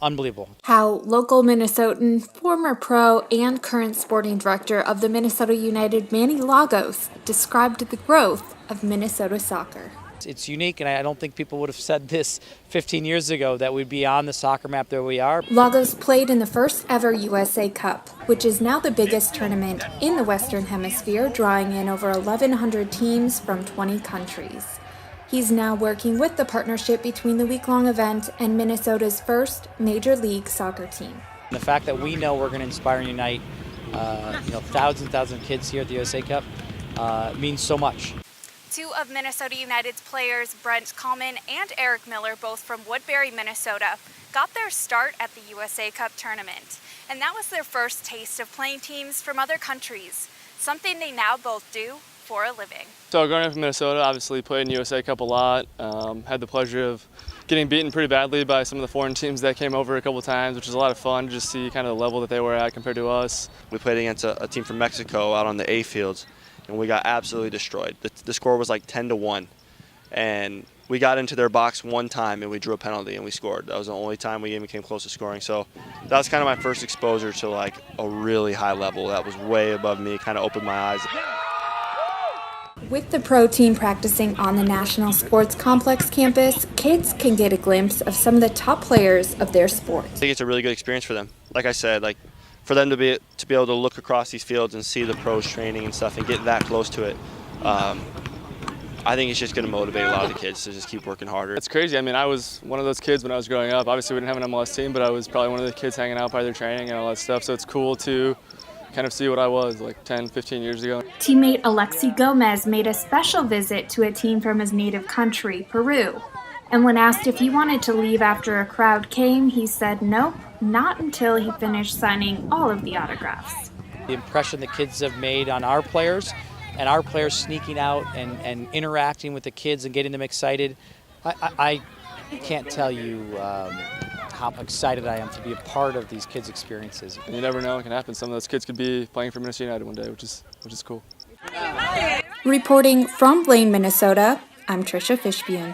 Unbelievable. How local Minnesotan, former pro, and current sporting director of the Minnesota United, Manny Lagos, described the growth of Minnesota soccer. It's unique, and I don't think people would have said this 15 years ago, that we'd be on the soccer map that we are. Lagos played in the first ever USA Cup, which is now the biggest tournament in the Western Hemisphere, drawing in over 1,100 teams from 20 countries. He's now working with the partnership between the week-long event and Minnesota's first Major League Soccer team. And the fact that we know we're going to inspire and unite thousands and thousands of kids here at the USA Cup means so much. Two of Minnesota United's players, Brent, Kallman and Eric Miller, both from Woodbury, Minnesota, got their start at the USA Cup tournament. And that was their first taste of playing teams from other countries, something they now both do for a living. So growing up in Minnesota, obviously played in USA Cup a lot. Had the pleasure of getting beaten pretty badly by some of the foreign teams that came over a couple of times, which was a lot of fun to just see kind of the level that they were at compared to us. We played against a team from Mexico out on the A fields, and we got absolutely destroyed. The score was like 10-1, and we got into their box one time and we drew a penalty and we scored. That was the only time we even came close to scoring. So that was kind of my first exposure to like a really high level that was way above me. Kind of opened my eyes. With the pro team practicing on the National Sports Complex campus, kids can get a glimpse of some of the top players of their sport. I think it's a really good experience for them. Like I said, like for them to be able to look across these fields and see the pros training and stuff and get that close to it, I think it's just going to motivate a lot of the kids to just keep working harder. It's crazy. I mean, I was one of those kids when I was growing up. Obviously, we didn't have an MLS team, but I was probably one of the kids hanging out by their training and all that stuff. So it's cool to kind of see what I was like 10, 15 years ago. Teammate Alexi Gomez made a special visit to a team from his native country, Peru. And when asked if he wanted to leave after a crowd came, he said nope, not until he finished signing all of the autographs. The impression the kids have made on our players, and our players sneaking out and interacting with the kids and getting them excited, I can't tell you how excited I am to be a part of these kids' experiences. And you never know what can happen. Some of those kids could be playing for Minnesota United one day, which is cool. Reporting from Blaine, Minnesota, I'm Tricia Fishbune.